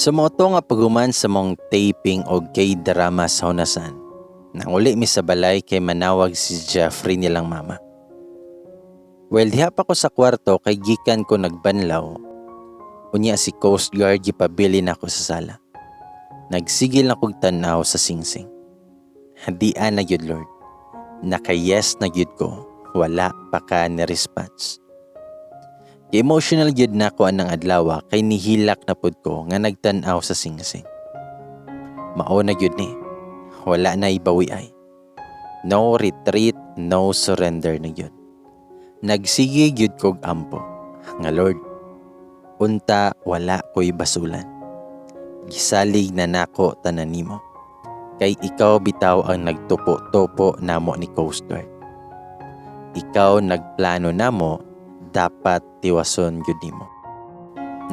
Sumoto nga paguman sa mong taping o K-drama sa hunasan. Nang uli mi sa balay kay manawag si Jeffrey nilang mama. Well, diha pa ko sa kwarto kay gikan ko nagbanlaw. Unya si Coast Guard gipabili na ako sa sala. Nagsigil na kog tanaw sa singsing. Hadian na gyud Lord. Naka-yes na gyud ko. Wala pa ka ni response. Emotional gyud na ko anang adlaw kay nihilak na pud ko nga nagtan-aw sa singsing. Mao na gyud ni. Wala na ibawi ay. No retreat, no surrender na gyud. Nagsige gyud kog ampo. Nga Lord, unta wala ko'y basulan. Gisalig na nako tanan nimo. Kay ikaw bitaw ang nagtupo-topo namo ni Coast Guard. Ikaw nagplano namo, dapat tiwason gyud nimo.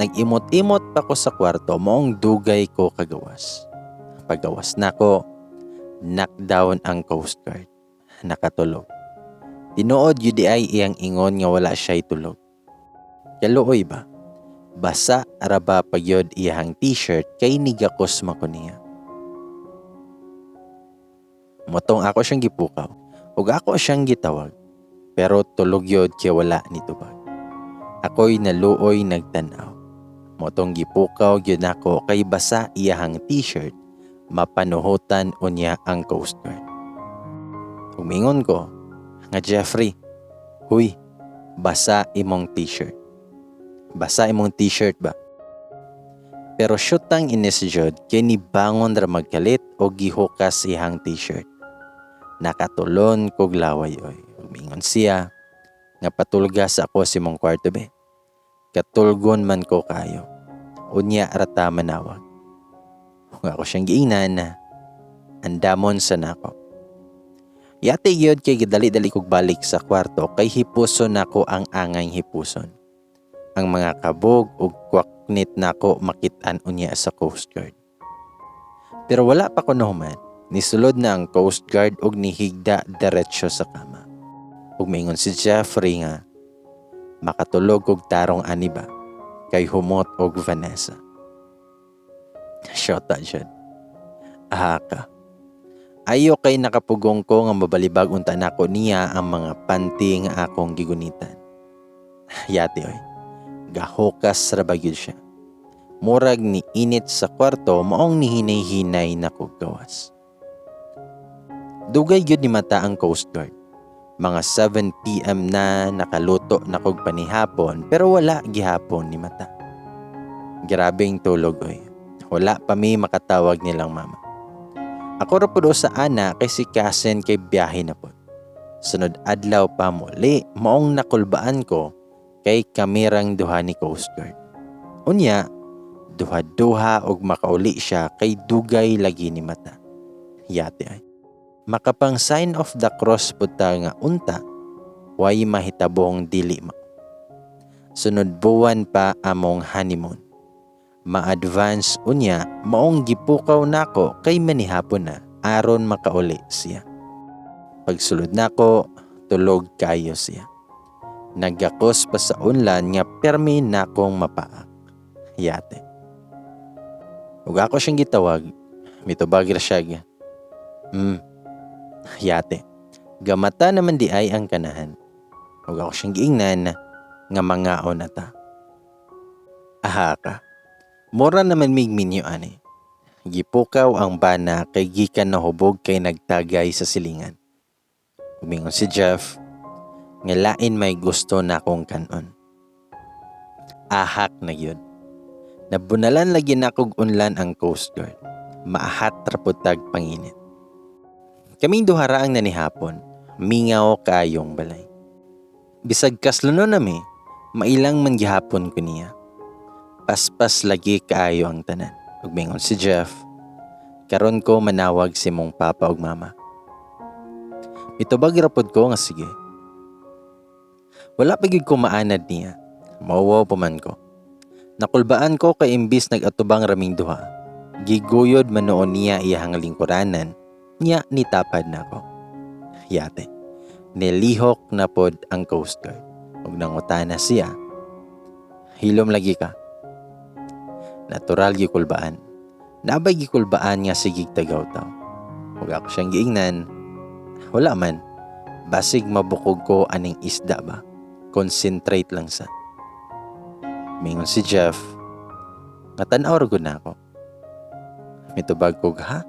Nag-imot-imot pa ko sa kwarto moong dugay ko kagawas. Pagawas nako, knockdown ang Coast Guard. Nakatulog. Tinuod yun di ay iyang ingon nga wala siya'y tulog. Kaluoy ba? Basa araba pagyod iyang t-shirt kay nigakos mako niya. Motong ako siyang gipukaw ug ako siyang gitawag. Pero tulog yod kay wala ni tubag. Ako'y naluoy nagtanaw. Motong gipukaw gyud ako kay basa iyang t-shirt, mapanuhutan unya ang Coast Guard. Umingon ko nga Jeffrey, huy, basa imong t-shirt. Basa imong t-shirt ba? Pero syutang inisjod kay nibangon ra magkalit o gihukas iyang t-shirt. Nakatulon kog laway oy. Umingon siya nga patulgas ako si mong kwarto be. Katulgon man ko kayo. Unya rata manawag. Kung ako siyang giingnan na andamon sa nako. Yate gyud kay gidali-dali kog balik sa kwarto kay hipuson nako ang angay hipuson. Ang mga kabog ug kwaknit nako makit-an unya sa Coast Guard. Pero wala pa ko nahuman. Nisulod na ang Coast Guard ug nihigda diretsyo sa kama. Ug maingon si Jeffrey nga makatulog og tarong ani ba kay humot og Vanessa. Shota jud. Ka. Ayo kay nakapugong ko nga mabalibag unta nako niya ang mga panty nga akong gigunitan. Yati oy. Gahukas ra bagyod siya. Murag ni init sa kwarto maong nihinay-hinay na kog gawas. Dugay gyud ni mata ang Coast Guard. Mga 7 PM na nakaluto na kog panihapon pero wala gihapon ni mata. Grabeng tulog oy. Wala pa mi makatawag nilang mama. Ako ra pud sa ana kay si Kasen kay biyahe na pud. Sunod adlaw pa muli maong nakulbaan ko kay kamerang duha ni Coast Guard. Unya, duha-duha og makauli siya kay dugay lagi ni mata. Yate ay. Makapang sign of the cross puta nga unta, way mahitabong dili ma. Sunod buwan pa among honeymoon. Ma-advance unya, maong gipukaw nako kay manihapon na aron makauli siya. Pagsulod nako, tulog kayo siya. Nagakos pa sa unlan nga permi nakong mapaak. Yate. Ug ako siyang gitawag, mitubag ra siya. Yate. Gamata naman di ay ang kanahan. Ug ako siyang giingnan nga mangaon na ta. Ka. Mura naman mig minyo ani. Gipukaw ang bana kay gikan na hubog kay nagtagay sa silingan. Umingon si Jeff, nga lain may gusto na akong kanon. Ahak na yun. Nabunalan lagi na kog unlan ang Coast Guard. Maahat raputag panginit. Kaming duhara ang nanihapon, mingaw kaayong balay. Bisag kasluno nami, mailang man gihapon ko niya. Paspas lagi kaayo ang tanan. Ug mingon si Jeff, karon ko manawag si mong papa ug mama. Mitubag rapod ko nga sige. Wala pa gyud ko maanad niya. Mauwaw pa man ko. Nakulbaan ko kay imbis nag-atubang raming duha. Giguyod man noon niya iyang lingkuranan, niya nitapad na ko. Yate. Nilihok na pod ang Coast Guard. Ug nangutana siya, hilom lagi ka. Natural gikulbaan. Nabay gikulbaan nga sigig tagaw taw. Ug ako siyang giingnan, wala man. Basig mabukog ko aning isda ba? Concentrate lang sa. Mingon si Jeff, nga tan-aw ra gud na ako. Mitubag ko, ha?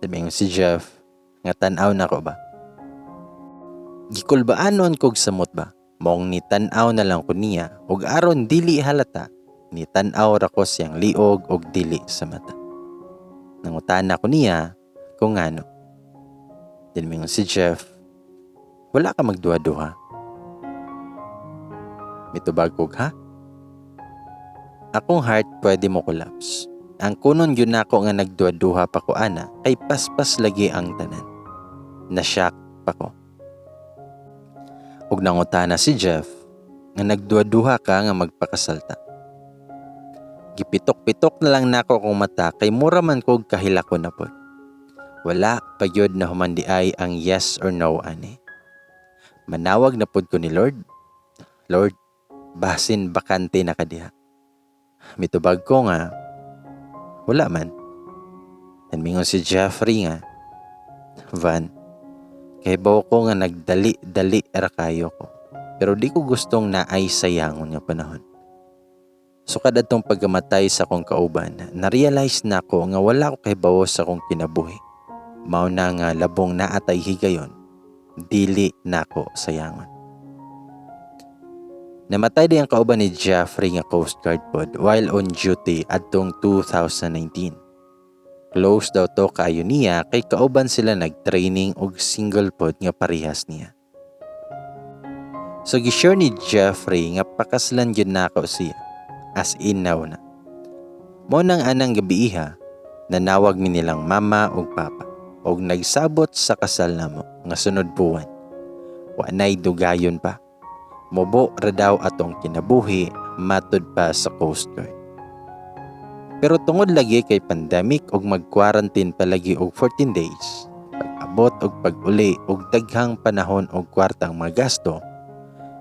Mingon si Jeff, nga tan-aw na ko ba? Gikulbaanon kog samot ba? Maong ni tan-aw na lang ko niya, ug aron dili halata, ni tan-aw ra ko siyang liog og dili sa mata. Nangutana ko niya kung ngano. Mingon si Jeff, wala ka magduha-duha. Mitubag ko, ha? Akong heart pwede mo collapse. Ang kunon yun ako nga nagduha-duha pa ko ana, kay paspas lagi ang tanan. Nashock pa ko. Ug nangutana si Jeff, nga nagduha-duha ka nga magpakasalta. Gipitok-pitok na lang nako kung mata, kay mura man kog kahilako na pod. Wala pa yun na humandiay ang yes or no ani. Manawag na pod ko ni Lord. Lord, basin bakante na kadiha. Mitubag ko nga, wala man. Mingon si Jeffrey nga, Van, kay bawo ko nga nagdali-dali ra kayo ko. Pero di ko gustong naay sayangon nga panahon. So kada tong pagkamatay sa akong kauban, na-realize na ko nga wala ko kay bawo sa akong kinabuhi. Mao na nga labong naatay higayon, dili nako sayangon. Namatay din ang kauban ni Jeffrey nga Coast Guard pod while on duty adtong 2019. Close daw to kaayo niya kay kauban sila nag-training og single pod nga parehas niya. So gi-share ni Jeffrey nga pakaslan gyud nako siya as in now na. Mo nang anang gabi iha, nanawag mi nilang mama ug papa og nagsabot sa kasal namo nga sunod buwan. Wa nay dugayon pa. Mobo ra daw atong kinabuhi matud pa sa Coast Guard. Pero tungod lagi kay pandemic og mag-quarantine palagi og 14 days, pag-abot og pag-uli og daghang panahon og kwartang mga gasto,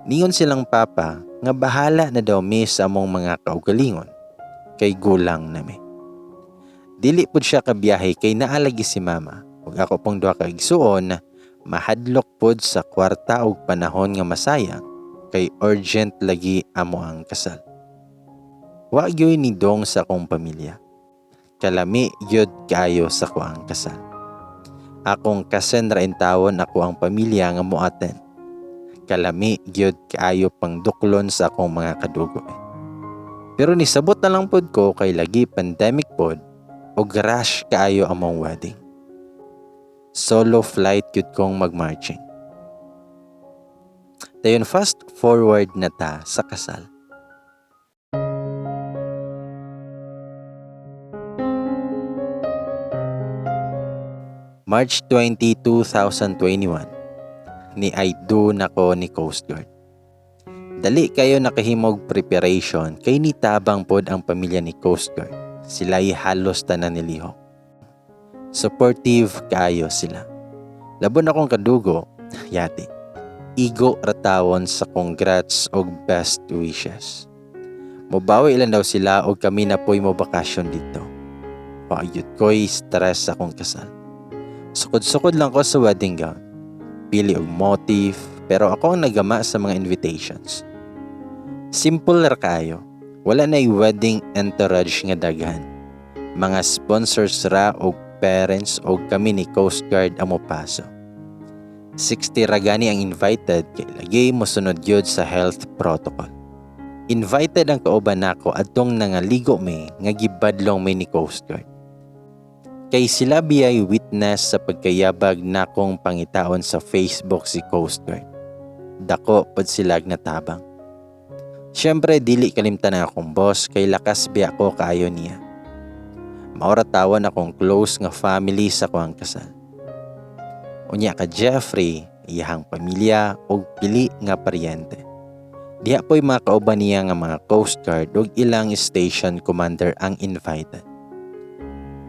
niyon silang papa nga bahala na daw mi sa among mga kaugalingon kay gulang nami. Dili pud siya kabiyahe kay naalagi si mama ug ako pong duha ka igsuon mahadlok pud sa kwarta og panahon nga masayang kay urgent lagi amo ang kasal. Wa gyoy ni dong sa akong pamilya. Kalami gyud kaayo sa ko ang kasal. Akong kasen ra intawon ako ang pamilya nga moaten. Kalami gyud kaayo pang duklon sa akong mga kadugo. Pero nisabot na lang pod ko kay lagi pandemic pod og rush kaayo among wedding. Solo flight gyud kong magmarching. Dayon fast forward na ta sa kasal. March 20, 2021, ni Aidu nako ni Coast Guard. Dali kayo nakahimog preparation kay nitabang pod ang pamilya ni Coast Guard. Sila'y halos tanan nilihok. Supportive kayo sila. Labon akong kadugo, yati. Igo ratawon sa congrats og best wishes. Mobawi ilan daw sila og kami na po'y mobakasyon dito. Paayot ko'y stress sa akong kasal. Sukod-sukod lang ko sa wedding gown. Pili og motif, pero ako ang nagama sa mga invitations. Simple ra kayo. Wala na'y wedding entourage nga daghan. Mga sponsors ra og parents og kami ni Coast Guard amo paso. 60 ragani ang invited kay lagi mosunod gyud sa health protocol. Invited ang kauban nako adtong nangaligo mi nga gibadlong mi ni Coast Guard. Kay sila biyay witness sa pagkayabag nakong pangitaon sa Facebook si Coast Guard. Dako pod sila natabang. Syempre dili kalimtan ang akong boss kay lakas biya ko kaayo niya. Maura tawan akong close nga family sa kuang kasal. Unya ka Jeffrey, iyahang pamilya o pili nga paryente. Diha po'y mga kauban niya nga mga Coast Guard o ilang station commander ang invited.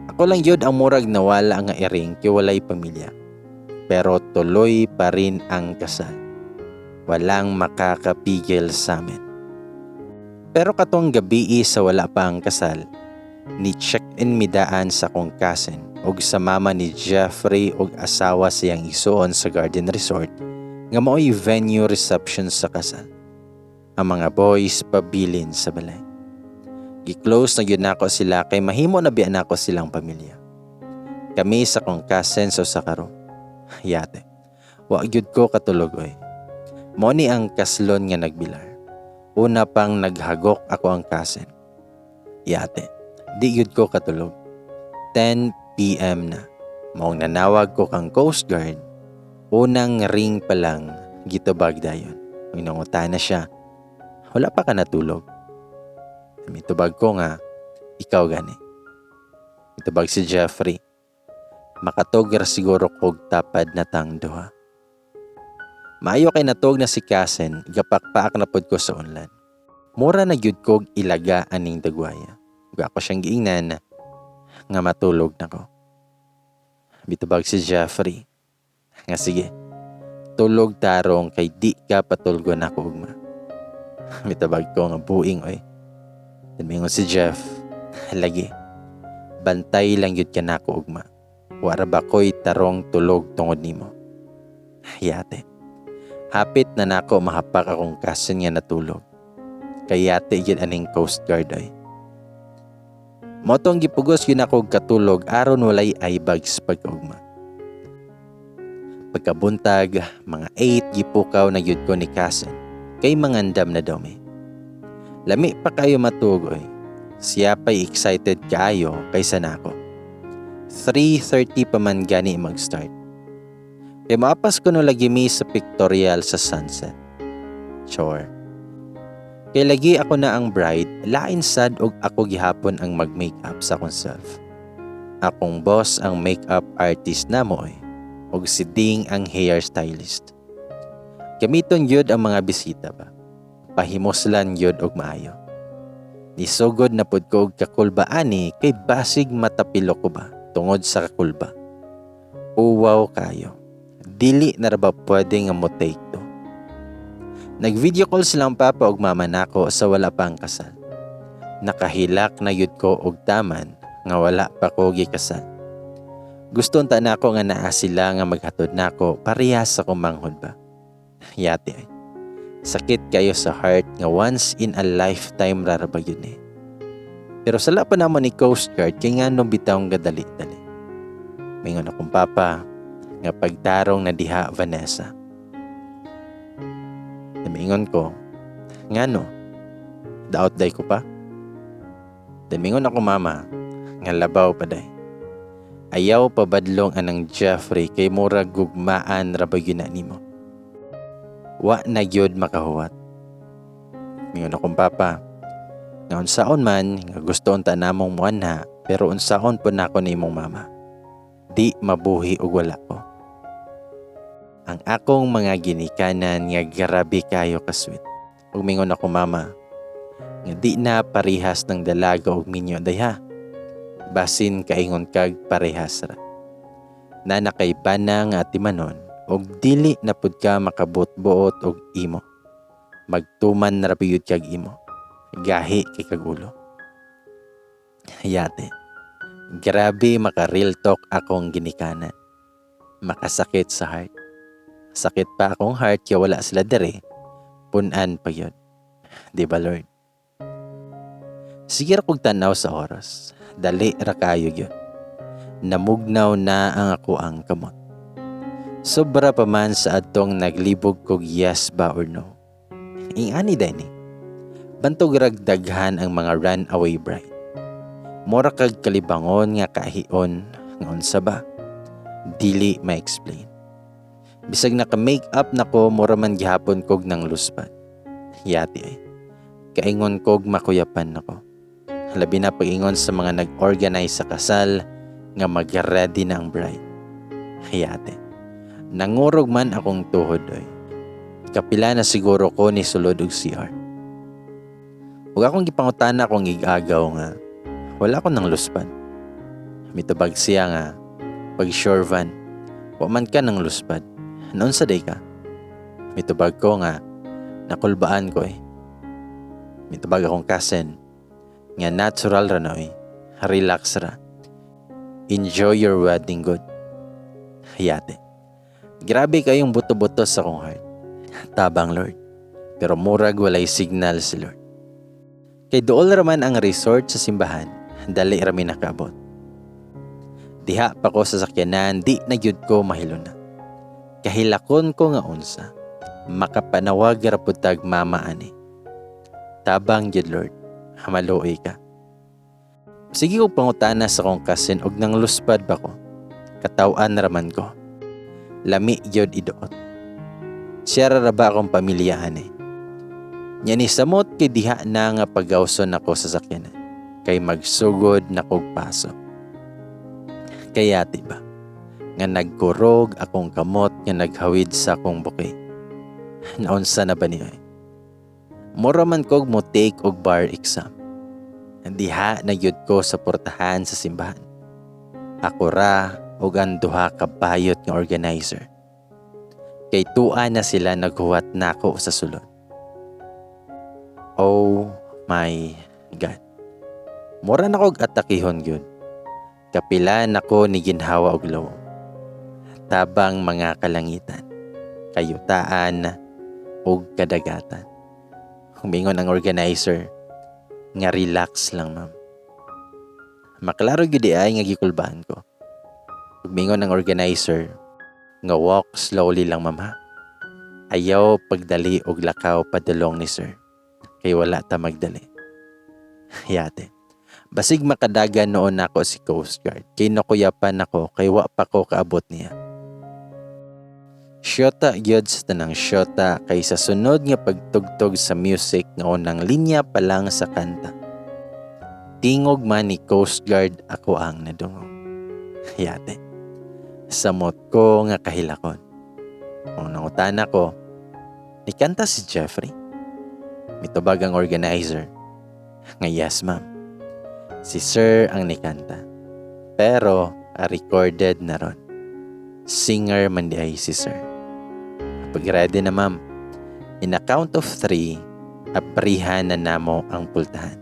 Ako lang yun ang murag nawala nga iring kay walay pamilya. Pero tuloy pa rin ang kasal. Walang makakapigil sa amin. Pero katong gabi sa wala pa ang kasal, ni check-in midaan sa kong cousin og sa mama ni Jeffrey og asawa siyang isuon sa Garden Resort nga mao'y venue reception sa kasal. Ang mga boys pabilin sa balay. Gi-close na gyud nako sila kay mahimo na biyan nako silang pamilya. Kami sa kong cousin sa karo. Yate. Wa gyud ko katulog oy. Mao ni ang kaslon nga nagbilar. Una pang naghagok ako ang cousin. Yate. Di gyud ko katulog. 10 PM na. Maong nanawag ko kang Coast Guard. Unang ring pa lang gitubag dayon. Minungutan na siya. Wala pa ka natulog. Mitubag ko nga, ikaw gani. Mitubag si Jeffrey. Makatogar siguro kog tapad na tang duha. Maayo kay natog na si cousin, gapakpaak na pod ko sa unlan. Mura na gyud kog ilaga aning dagwaya. Ug ako siyang giingnan nga matulog na ko. Bitubag si Jeffrey. Nga sige, tulog tarong kay di ka patulgo na ko ugma. Bitubag ko nga buing oy. Mingon si Jeff, lagi, bantay lang yun ka na ko ugma. Wara ba ko'y tarong tulog tungod nimo. Yate, hapit na nako mahapak akong cousin nga natulog. Kayate yun aning Coast Guard ay. Motong gipugos yun ako katulog aron walay eyebags pag-ugma. Pagkabuntag, mga 8 gipukaw na yun ko ni cousin. Kay mangandam na daw may. Lami pa kayo matugoy. Siya pa'y excited kaayo kaysa nako. 3:30 pa man gani mag-start. Kaya maapas ko no lagi mi sa pictorial sa sunset. Sure. Kaya lagi ako na ang bride, lain sad og ako gihapon ang mag-makeup sa akong self. Akong boss ang makeup artist na mo og si Ding ang hairstylist. Gamiton yun ang mga bisita ba. Pahimoslan yun og maayo. Nisugod na pud ko og kakulba ani kay basig matapilo ko ba tungod sa kakulba. Uwaw kayo. Dili na ra ba pwede nga mo take to. Nag-video call silang papa og mama nako sa wala pang kasal. Nakahilak na yud ko og taman nga wala pa ko gikasal. Gusto ta nako nga naa sila nga maghatod nako parehas sa kumanghod ba. Yate ay. Sakit kayo sa heart nga once in a lifetime raraba yun eh. Pero sala pa naman ni Coast Guard kay nga nung bitawng gadali-dali. Mingon akong papa nga pagtarong na diha Vanessa. Mingon ko, nga no, daot day ko pa. Mingon ako mama, nga labaw pa day. Ayaw pabadlong anang Jeffrey kay murag gugmaan raba yun na nimo. Wa na gyud makahuwat. Mingon akong papa, nga unsaon man nga gusto unta namong muanha pero unsaon po nako nimong mama. Di mabuhi og wala ko. Ang akong mga ginikanan nga grabe kayo ka-sweet. Ug mingon ako mama, nga di na parehas ng dalaga og minyo dayha. Basin kaingon kag parehas ra. Na nakay bana nga timanon og dili na pud ka makabot-buot og imo. Magtuman na rapiyod kag imo. Gahi kay kagulo. Yate. Grabe maka-real talk akong ginikanan. Makasakit sa heart. Sakit pa akong heart kaya wala sila dere. Punan pa yun. Di ba Lord? Sige ra kog tanaw sa oras. Dali ra kayo yun. Namugnaw na ang ako ang kamot. Sobra pa man sa atong naglibog kog yes ba or no. Ingani dani. Bantog ragdaghan ang mga runaway bride. Mora kag kalibangon nga kahion nga unsa ba? Dili ma-explain. Bisag naka-makeup nako mura man gihapon kog nang luspat. Yati ay. Kaingon kog makuyapan nako. Labi na pag-ingon sa mga nag-organize sa kasal nga mag-ready na ang bride. Yati. Nangurog man akong tuhod oy. Kapila na siguro ko ni sulod og CR. Ug akong gipangutana akong igagaw nga wala ko nang luspan. Mitubag siya nga pag sure van wa man ka nang luspad. Noon sa day ka. Mitubag ko nga nakulbaan ko eh. Mitubag akong cousin nga natural ra na relax ra. Enjoy your wedding good. Hayate. Grabe kayong buto-buto sa akong heart. Tabang Lord. Pero murag walay signal si Lord. Kay dool raman ang resort sa simbahan, dali rami nakaabot. Diha pa ko sa sakyanan, di na gyud ko mahiluna. Kahilakon ko nga unsa, makapanawag ra pud tag mama ani. Tabang gyud Lord, hamaluoy ka. Sige ko pangutana sa kong cousin og nang luspad ba ko. Kataw-an raman ko. Lami gyud iduot. Siya ra ba akong pamilya ani. Nya ni samot kay diha na nga pagawson ako sa sakyanan. Kay magsugod na kog paso. Kaya diba, nga nagkurog akong kamot nga naghawid sa akong bukay. Naunsa na ba niya? Mura man kog mo take og bar exam. Diha na gyud ko sa portahan sa simbahan. Ako ra og ang duha ka bayot nga organizer. Kay tua na sila naghuwat nako sa sulod. Oh my God. Mura na kog atakihon gyud. Kapila nako ni ginhawa og law. Tabang mga kalangitan, kayutaan ug kadagatan. Humingon ang organizer nga relax lang ma'am. Maklaro gyud ay nga gikulbahan ko. Humingon ang organizer nga walk slowly lang ma'am ha. Ayaw pagdali og lakaw padulong ni sir. Kay wala ta magdali. Yate. Basig makadagan noon ako si Coast Guard. Kay nakuyapan ako kay wa pa ko kaabot niya. Syota gyud sa tanang syota kay sa sunod nga pagtugtog sa music nga unang linya pa lang sa kanta. Tingog man ni Coast Guard ako ang nadungog. Yate. Samot ko nga kahilakon. Kung nangutana ko, ni kanta si Jeffrey. Mitubag ang organizer. Nga yes ma'am. Si Sir ang nikanta. Pero, recorded na ron. Singer man di ay si Sir. Pag ready na ma'am, in a count of 3, aprihan na namo ang pultahan.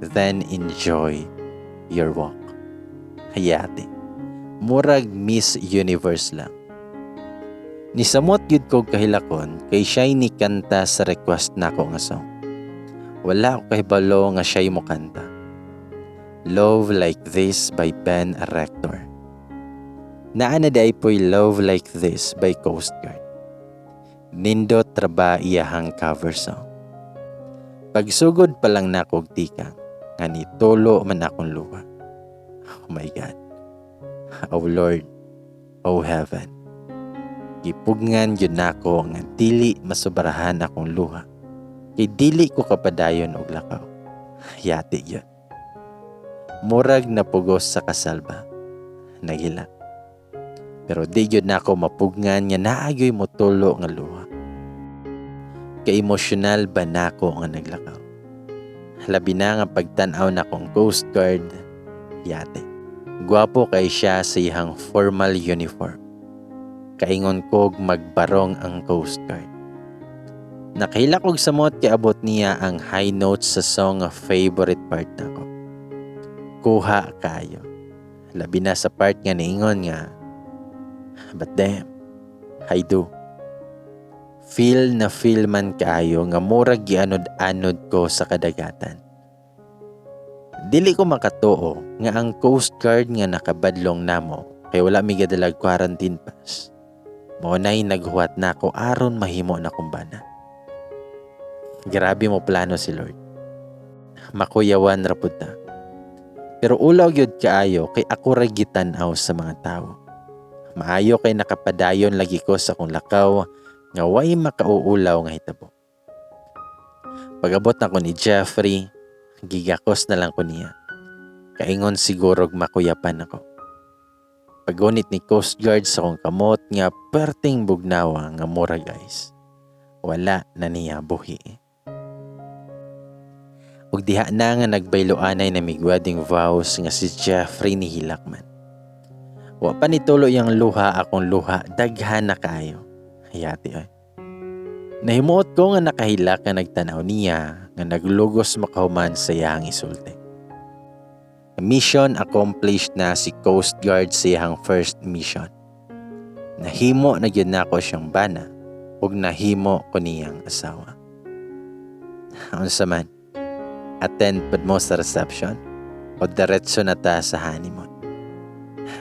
Then enjoy your walk. Hayati. Murag Miss Universe lang. Nisamot yun ko kahilakon kay siya'y nikanta sa request nako nga song. Wala ko kahibalo nga siya'y mo kanta. Love Like This by Ben Rector. Naana day po'y Love Like This by Coast Guard. Nindot traba iyahang cover song. Pagsugod pa lang nakog tikang, nga nitulo man akong luha. Oh my God. Oh Lord. Oh Heaven. Gipugngan yun nako nga dili masubarahan akong luha. Kay dili ko kapadayon og lakaw. Yati yun. Murag na pugos sa kasalba. Nagila. Pero di yun na ako mapugngan nga naagyoy mo tulo nga luha. Ka-emosyonal ba na ako nga naglakaw? Labi na nga pagtanaw na akong Coast Guard, yate. Gwapo kay siya sa iyang formal uniform. Kaingon kog magbarong ang Coast Guard. Nakahila kog samot kay abot niya ang high notes sa song nga favorite part nako. Kuha kayo. Labi na sa part nga niingon nga, but damn, I do. Feel na feel man kayo nga murag gianod-anod ko sa kadagatan. Dili ko makatuo nga ang Coast Guard nga nakabadlong namo kay wala mi gadalag quarantine pass. Mao nay naghuwat na ako aron mahimo na kumbana. Grabe mo plano si Lord. Makuyawan ra pud ta. Pero ulaw gyud kaayo kay ako ra gitanaw sa mga tawo. Maayo kay nakapadayon lagi ko sa akong lakaw nga way makauulaw nga hitabo. Pag-abot na ko ni Jeffrey, gigakos na lang ko niya. Kaingon sigurog makuyapan ako. Pagunit ni Coast Guard sa akong kamot nga perting bugnawa nga mura guys. Wala na niya buhi. Ug diha na nga nagbayloanay na mig wedding vows nga si Jeffrey ni Hilakman. Wa pa nitulo yang luha akong luha, daghan na kayo. Hayati ay. Nahimuot ko nga nakahilak nga nagtanaw niya nga naglugos makahuman sa iyang isulti. Mission accomplished na si Coast Guard sa iyang first mission. Nahimo na gyud nako siyang bana ug nahimo ko niyang asawa. Unsa man, attend pud mo sa reception o diretso na ta sa honeymoon?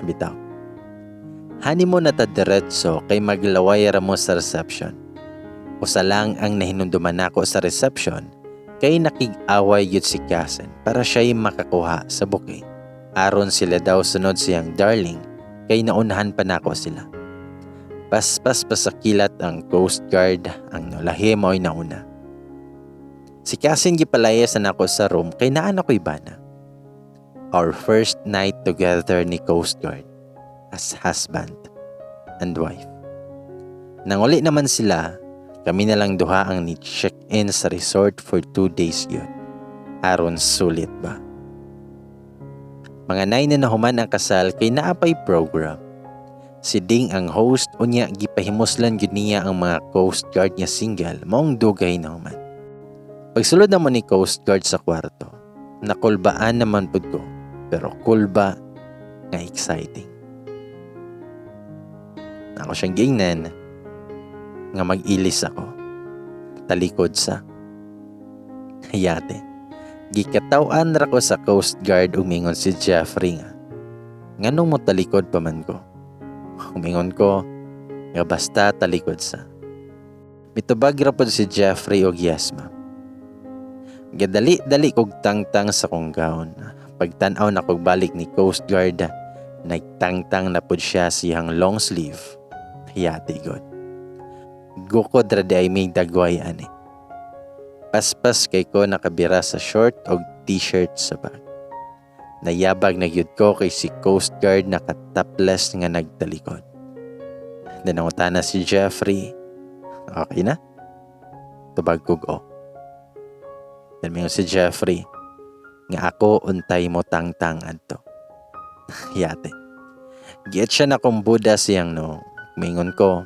Bitaw. Honeymoon na ta diretso kay maglaway ra mo sa reception. Usa lang ang nahinumduman nako sa reception kay nakig-away yun si Kasen para siya'y makakuha sa bouquet. Aron sila daw sunod siyang darling kay naunahan pa nako sila. Paspas pa sa kilat ang Coast Guard, ang nulahi mo'y nauna. Si Kasen gipalayas na nako sa room kay naan ako'y bana. Our first night together ni Coast Guard as husband and wife. Nanguli naman sila, kami na lang duha ang ni-check-in sa resort for 2 days yun. Aron sulit ba? Mga 9 na nahuman ang kasal kay naapay program. Si Ding ang host, unya gipahimuslan gyud niya ang mga Coast Guard niya single, maong dugay na human. Pagsulod naman ni Coast Guard sa kwarto, nakulbaan naman pud ko, pero kulba nga exciting. Ako siyang giingnan nga mag-ilis ako. Talikod sa yate. Gikatawan ra ko sa Coast Guard umingon si Jeffrey nga. Nganong mo talikod pa man ko? Umingon ko nga basta talikod sa. Mitubag ra pod si Jeffrey og yes ma'am. Gadali-dali kog tangtang sa kong gown. Pagtan-aw na kog balik ni Coast Guard, nagtangtang na pod siya siyang long sleeve. Yate god. Gukod ra di ay may dagway ani. Paspas kay ko nakabira sa short o t-shirt sa bag. Nayabag na gyud ko kay si Coast Guard nakatapless nga nagtalikod. Nanangutana si Jeffrey, okay na? Tubag kog o. Then mingon si Jeffrey, nga ako untay mo tangtang adto. Yate. Giit siya na kumbuda siyang no. Mingon ko,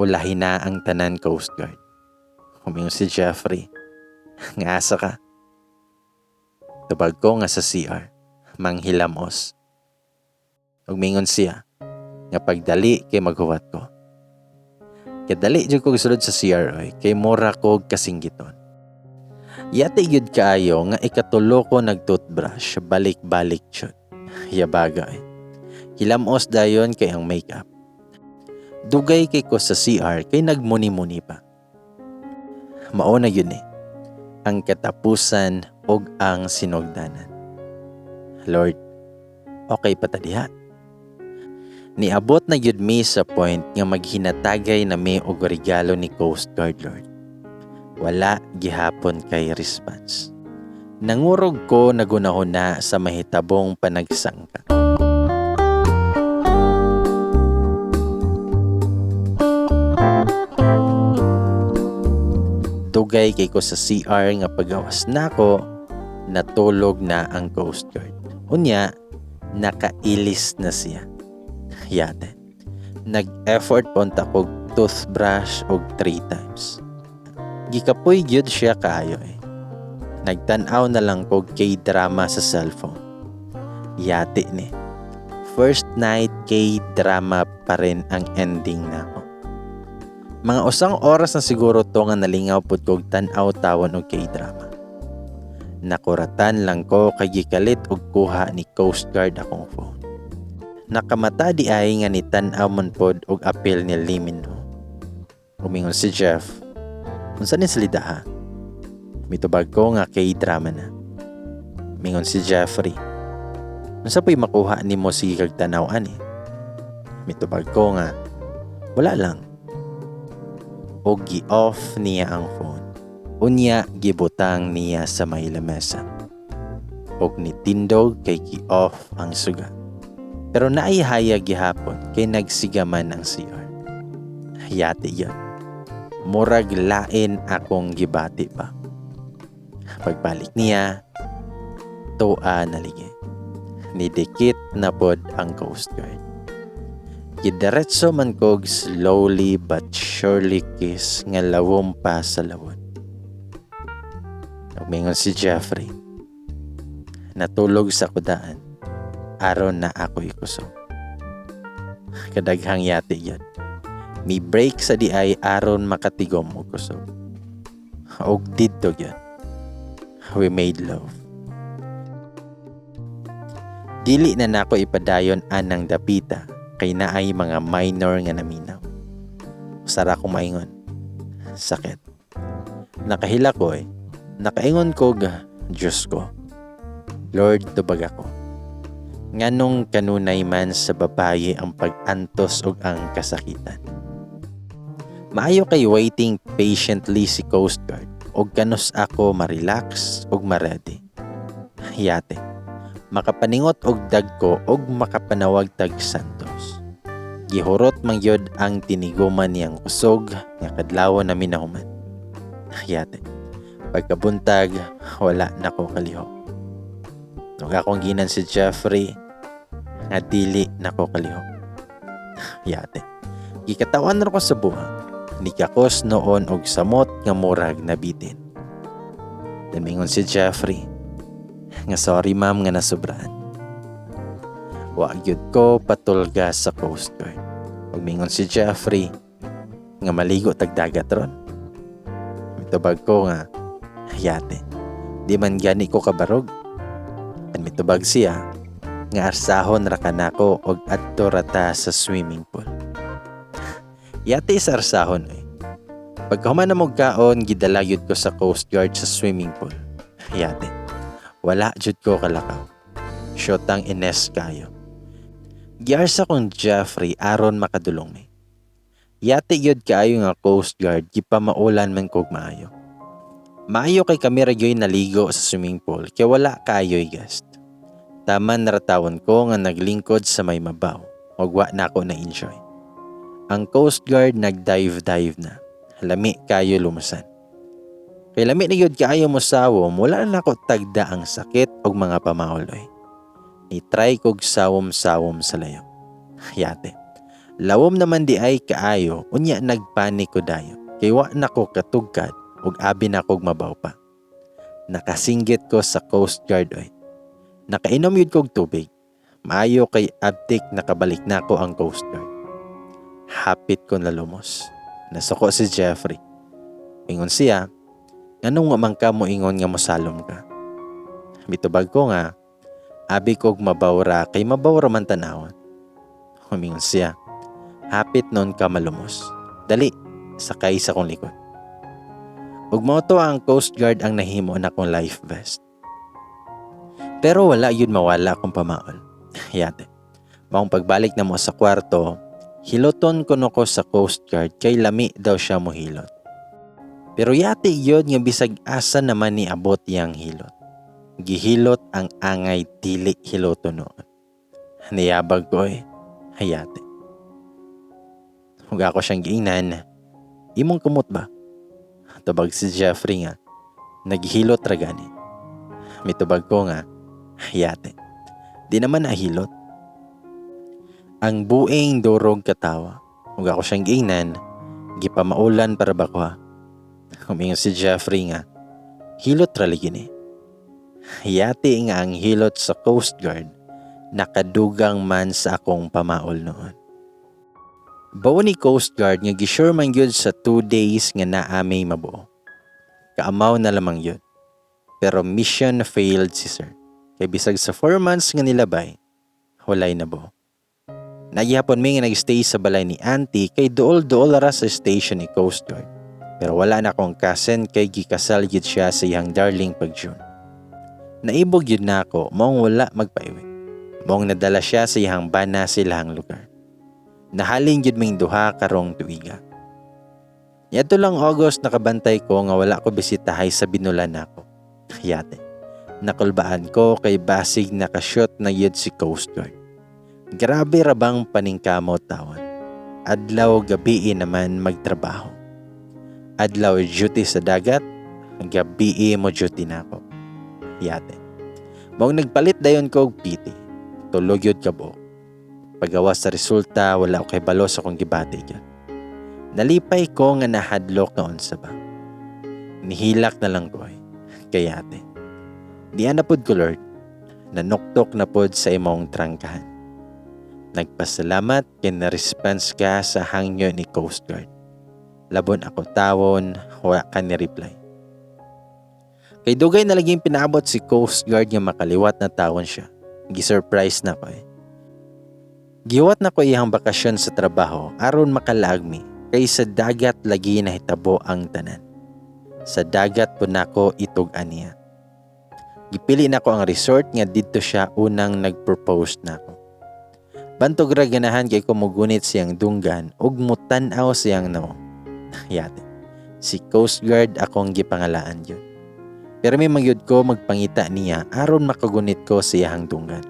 ulahin na ang tanan Coast Guard. Humingon si Jeffrey, nga asa ka? Tubag ko nga sa CR, manghilamos. Humingon siya, nga pagdali kay maghuwat ko. Kadali dyan ko sulod sa CR oy, kay mura ko kasinggiton. Yate yun kaayo nga ikatulo ko nag-toothbrush, balik-balik chut. Yabaga eh. Hilamos dayon kay ang makeup. Dugay kay ko sa CR kay nagmuni-muni pa. Mao na yun eh. Ang katapusan og ang sinugdanan. Lord, okay pa ta diha. Niabot na yun mi sa point nga maghinatagay na mi og regalo ni Coast Guard Lord. Wala gihapon kay response. Nangurog ko nagunahuna sa mahitabong panagsangka. Dugay kay ko sa CR nga pagawas nako, natulog na ang Coast Guard. Unya, nakailis na siya. Yate. Nag-effort punta kog toothbrush og 3 times. Gikapoy gyud siya kaayo eh. Nagtan-aw na lang kog K-drama sa cellphone. Yate ni. First night K-drama pa rin ang ending nako. Mga usang oras na siguro to nga nalingaw pud kog tan-aw tawon og K-drama. Nakuratan lang ko kay gikalit og kuha ni Coast Guard akong phone. Nakamata di ay nga ni tan-aw man pod og apel ni Lee Min-ho. Umingon si Jeff, unsa ni salida ha? Mitubag ko nga K-drama na. Mingon si Jeffrey, unsa pa'y makuha ni mo sige kag tanaw ani? Mitubag ko nga, wala lang. O gi-off niya ang phone. Unya gibutang niya sa may lamesa. Og nitindog kay gi-off ang suga. Pero naihaya gihapon kay nagsigaman ang CR. Yate yun. Murag lain akong gibati pa. Pagbalik niya, tuwa nalige. Nidikit na pod ang Coast Guard. Gidiretso man kog slowly but surely kiss nga lawom pa sa lawon. Umingon si Jeffrey. Natulog sa kudaan aron na ako'y kusog. Kadaghang yati yan. Mi break sa di ay aron makatigom og kusog. Og didto yan. We made love. Dili na nako ipadayon anang dapita kay naay mga minor nga naminaw. Sara ko maingon. Sakit. Nakahila ko nakaingon ko Diyos ko. Lord, tubag ako. Nganong kanunay man sa babaye ang pag-antos og ang kasakitan. Maayo kay waiting patiently si Coast Guard og kanus ako ma-relax og ma-ready. Yate. Makapaningot og dagko og makapanawag tag Santos. Gihurot man yod ang tiniguman niyang kusog nga kadlaw na minahuman. Yate. Pagkabuntag, wala na ko kalihok. Nung akong ginan si Jeffrey, nga dili na ko kalihok. Yate. Gikatawan ro ko sa buhang. Nikakos noon og samot nga murag nabitin. Damingon si Jeffrey. Nga sorry ma'am nga nasubraan. Wa gyud ko patulga sa Coast Guard. Pagmingon si Jeffrey nga maligo tag dagat ron. Mitubag ko nga yate. Di man gani ko kabarog. At mitubag siya nga arsahon ra kanako og adto rata sa swimming pool. Yate sa arsahon Pagkahuman na mo kaon gidala yun ko sa Coast Guard sa swimming pool. Yate. Wala jud ko kalakaw. Shotang ines kayo. Giarsa kong Jeffrey aron makadulong ni. Yate yun kayo nga Coast Guard gipamaulan man kog maayo. Maayo kay kami ragyoy naligo sa swimming pool kaya wala kayo'y guest. Taman naratawan ko nga naglingkod sa may mabaw. Wagwa na ako na-enjoy. Ang Coast Guard nag-dive na. Lami kayo lumusan. Kay lami na yun kaayo mo sawom, wala na ako tagda ang sakit o mga pamauloy. I-try kog sawom-sawom sa layo. Yate. Lawom naman di ay kaayo, unya nagpanik ko dayo. Kay wa na ko katugkad, ug abi na kog mabaw pa. Nakasinggit ko sa Coast Guard Nakainom yun kog tubig. Maayo kay abtik nakabalik na ko ang Coast Guard. Hapit ko na lumos. Nasuko si Jeffrey. Ingon siya, anong mamang ka mo ingon nga mosalom ka? Mitubag ko nga, abi kog mabawra kay mabawra man tanawon. Humingon siya, hapit nun ka malumos. Dali, sakay sa kong likod. Ug mao to ang Coast Guard ang nahimo na kong life vest. Pero wala yun mawala kong pamaol. Yate, maong pagbalik na mo sa kwarto, hiloton ko no ko sa Coast Guard kay lami daw siya mo hilot. Pero yate yun nga bisag asa naman ni abot yang hilot. Gihilot ang angay dili hiloto noon. Niyabag ko hayate. Huwag ako siyang giingnan, imong kumot ba? Tubag si Jeffrey nga, naghilot ra gani. Mitubag ko nga, hayate. Di naman nahilot. Ang buing durog katawa. Huwag ako siyang giingnan, gipamaulan para bakwa. Humingon si Jeffrey nga, hilot ra ligini. Hayate nga ang hilot sa Coast Guard, nakadugang man sa akong pamaol noon. Bawo ni Coast Guard nga gisure man yun sa 2 days nga naamay mabuo. Kaamaw na lamang yun. Pero mission failed si sir. Kay bisag sa 4 months nga nilabay, walay na buo. Nagyapon mi nga nagstay sa balay ni auntie kay dool-dool ra sa station ni Coast Guard. Pero wala na akong cousin kay gikasal yun siya sa iyang darling pag June. Naibog yun na ako, maong wala magpaiwi. Maong nadala siya sa iyang bana sa ilahang lugar. Nahalin yun ming duha karong tuiga. Yato lang August nakabantay ko nga wala ko bisitahay sa binulan nako. Yate. Nakulbaan ko kay basig nakashoot na yun si Coast Guard. Grabe rabang paningkamot tawan. Adlaw gabi naman magtrabaho. Adlaw duty sa dagat, gabi mo duty nako. Yate. Maong nagpalit dayon ko og PT. Tulog yun ka buo. Pagawas sa resulta, wala ko kay balo sa kong gibati gyud. Nalipay ko nga nahadlok na unsa ba. Nihilak na lang ko kay ate. Di na pud ko Lord, nanuktok na pod sa imong trangkahan. Nagpasalamat kay na-response ka sa hangyo ni Coast Guard. Labon ako tawon, wala ka ni reply. Kay dugay na laging pinaabot si Coast Guard nga makaliwat na tawon siya. Gi-surprise na ko Giwat na ko iyang bakasyon sa trabaho aron makalagmi kay sa dagat lagi na hitabo ang tanan. Sa dagat po nako itug-an niya. Gipili nako ang resort nga didto siya unang nag-propose nako. Bantog ra ganahan kay kumugunit siyang dunggan ug mutan-aw siyang no. Yate. Si Coast Guard akong gipangalaan yun. Pero may magyud ko magpangita niya aron makagunit ko siyang dunggan.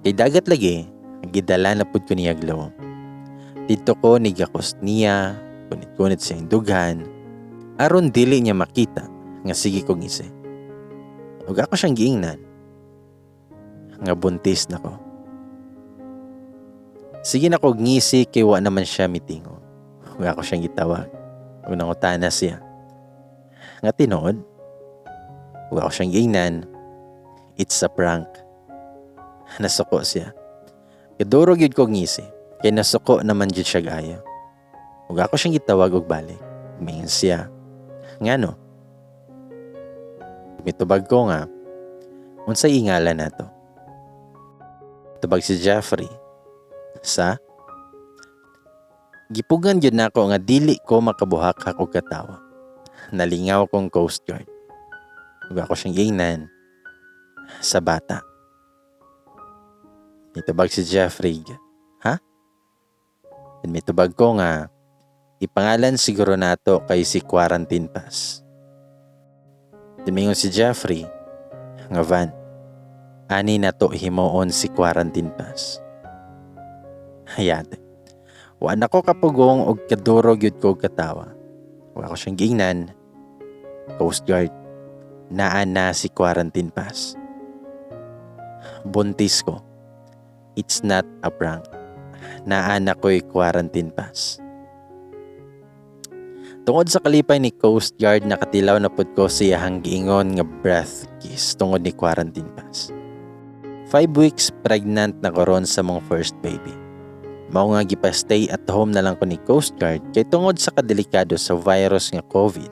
Kay dagat lagi, gidala na pud ko niya glow. Dito ko nigakos niya, kunit-kunit siyang dughan, aron dili niya makita nga sige kong isi. Ug ako siyang giingnan nga buntis na ko. Sige na ko ngisi kay wa naman siya mitingo. Ug ako siyang gitawag. Ug nangutana siya. Nga tinuod. Ug ako siyang giingnan. It's a prank. Nasuko siya. Kaduro gyud ko ngisi. Kay nasuko naman gyud siya gaya. Ug ako siyang gitawag og balik. Mingon siya. Ngano? Mitubag ko nga. Unsay ingalan nato? Tubag si Jeffrey. Sa? Gipugan yun na ako nga dili ko makabuhak og katawa. Nalingaw kong Coast Guard. Ug ako siyang giingnan sa bata. Mitubag si Jeffrey. Ha? And mitubag ko nga ipangalan siguro nato kay si Quarantine Pass. Timingon si Jeffrey nga Van. Ani na to himuon si Quarantine Pass. Hayate. Wa na ko kapugong og kaduro gyud ko katawa. Wa ko siyang giingnan. Coast Guard. Naa na si Quarantine Pass. Buntis ko. It's not a prank. Naa na ko'y Quarantine Pass. Tungod sa kalipay ni Coast Guard, nakatilaw na pud ko siyahang giingon nga breath kiss tungod ni Quarantine Pass. 5 weeks pregnant na ko ron sa mong first baby. Mao nga gipastay at home na lang ko ni Coast Guard kay tungod sa kadelikado sa virus nga COVID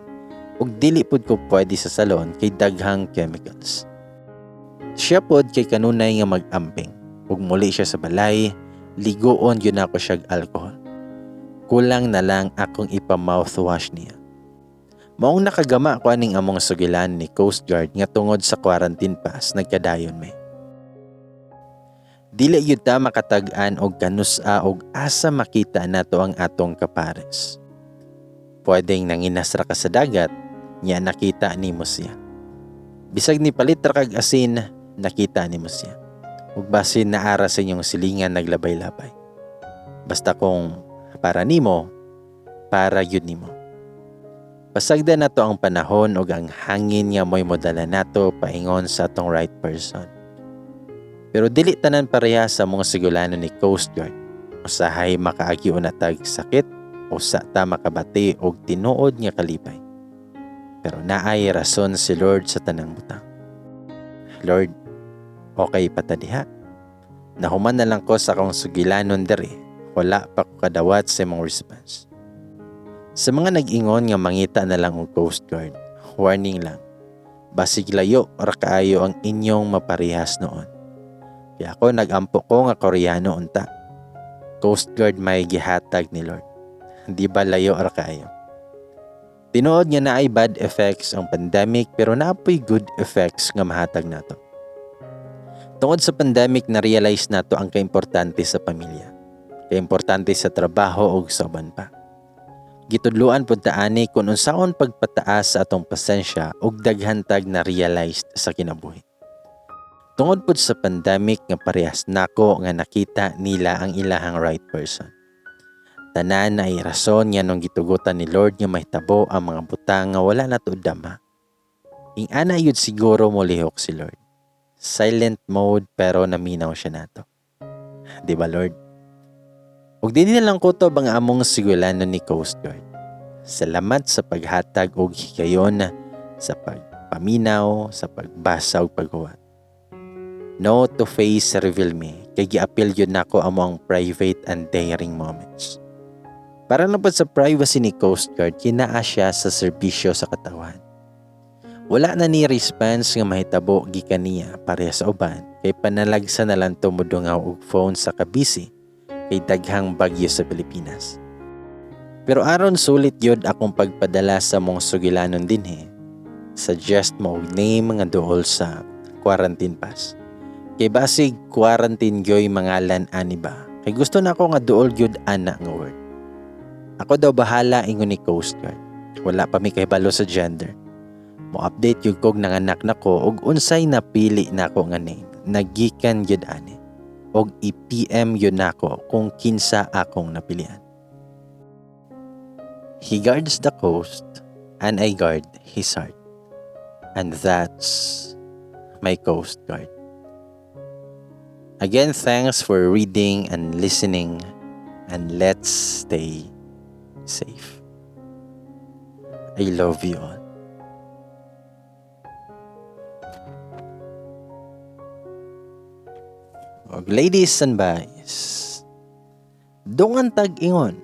ug dili pud ko pwede sa salon kay daghang chemicals. Siya pod kay kanunay nga mag-amping ug muli siya sa balay, ligoon yun ako siyag alcohol. Kulang na lang akong ipa-mouthwash niya. Maong nakagama ko aning among sugilan ni Coast Guard nga tungod sa Quarantine Pass nagkadayon may. Dili yun ta makatag-an og kanusa og asa makita nato ang atong kapares. Pwedeng nanginas ra ka sa dagat, nya nakita nimo siya. Bisag ni palit ra kag asin, nakita nimo siya. Ug basin naara sa inyong silingan naglabay-labay. Basta kung para nimo, para yun nimo. Pasagda nato ang panahon ug ang hangin nga mo'y modala nato paingon sa atong right person. Pero dili tanan pareha sa mga sigulanon ni Coast Guard. Usahay makaagi unatag sakit, usa ta makabati og tinuod nga kalipay. Pero naay rason si Lord sa tanang butang. Lord, okay pa ta diha. Nahuman na lang ko sa akong sugilanon diri. Wala pa ko kadawat sa imong response. Sa mga nag-ingon nga mangita na lang og Coast Guard, warning lang. Basig layo ra kaayo ang inyong maparehas noon. Kaya ako nag-ampo ko nga Koreano unta. Coast Guard may gihatag ni Lord. Di ba layo ra kaayo? Tinuod nga naay bad effects ang pandemic pero naapoy good effects nga mahatag nato. Tungod sa pandemic na-realize nato ang kaimportante sa pamilya. Kaimportante sa trabaho o sa uban pa. Gitudluan pud ta ani kung unsaon pagpataas sa atong pasensya ug daghantag na realized sa kinabuhi. Tungod pud sa pandemic nga parehas nako nga nakita nila ang ilahang right person. Tanan na ay rason nga nung gitugutan ni Lord nga mahitabo ang mga butang nga wala na tuod dama. Ing ana yun siguro mo lihok si Lord. Silent mode pero naminaw siya nato. Di ba, Lord? Ug din na lang ko to bang among sigulano ni Coast Guard. Salamat sa paghatag og higayon sa pagpaminaw, sa pagbasa ug paghuwat. No to face reveal me, kay giapil yun nako amo ang private and daring moments. Para na sa privacy ni Coast Guard, kinaa siya sa serbisyo sa katawan. Wala na ni response nga mahitabo gikan niya pareha sa uban, kay panalagsa na lang tumudungaw og phone sa kabisi kay daghang bagyo sa Pilipinas. Pero aron sulit yun akong pagpadala sa mong sugilanon dinhi, suggest mo og name nga duol sa quarantine pass. Kay basig quarantine gyoy mangalan ani ba? Kay gusto na ako nga duol gyud ana nga word. Ako daw bahala ingon ni Coast Guard. Wala pa mi kahibalo sa gender. Mo-update yung kog nanganak na ko og unsay napili na ko nga name. Nagikan yun ani. Og i-PM yun nako kung kinsa akong napilian. He guards the coast and I guard his heart. And that's my Coast Guard. Again, thanks for reading and listening, and let's stay safe. I love you all. Ladies and boys, dungan tag ingon,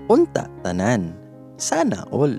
unta tanan, sana all.